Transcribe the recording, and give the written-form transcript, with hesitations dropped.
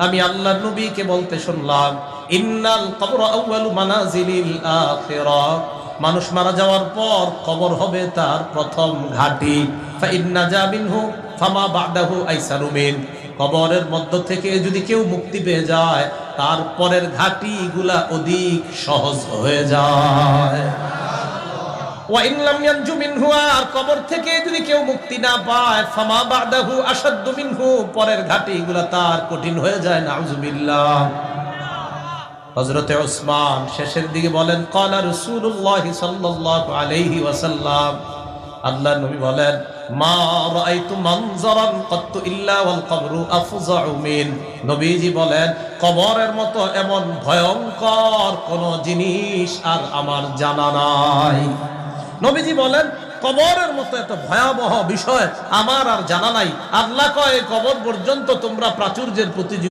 আমি আল্লাহর নবীকে বলতে শুনলাম, ইন্নাল কবর আউয়ালু মানাজিলিল আখিরাহ, মানুষ মারা যাওয়ার পর কবর হবে তার প্রথম ঘাঁটি। ফা ইন্না জা মিনহু ফামা বা'দাহু আইসারু মিন, কবরের মধ্য থেকে যদি কেউ মুক্তি পেয়ে যায়, তারপরের ঘাঁটিগুলা অধিক সহজ হয়ে যায়। ওয়া ইন লাম ইয়ানজু মিনহু, আর কবর থেকে যদি কেউ মুক্তি না পায়, ফামা বা'দাহু আশাদ্দু মিনহু, পরের ঘাটিগুলা তার কঠিন হয়ে যায়। নাউযুবিল্লাহ। হযরতে ওসমান শেষের দিকে বলেন, ক্বালা রাসূলুল্লাহ সাল্লাল্লাহু আলাইহি ওয়াসাল্লাম, আল্লাহর নবী বলেন, মা রাআইতু মানজারান কাত্তু ইল্লা ওয়াল কবরু আফযাউ মিন, নবীজি বলেন, কবরের মতো এমন ভয়ঙ্কর কোন জিনিস আর আমার জানা নাই। নবীজি বলেন, কবরের মতো এত ভয়াবহ বিষয় আমার আর জানা নাই। আল্লাহ কয়, কবর পর্যন্ত তোমরা প্রাচুর্যের প্রতিযোগিতা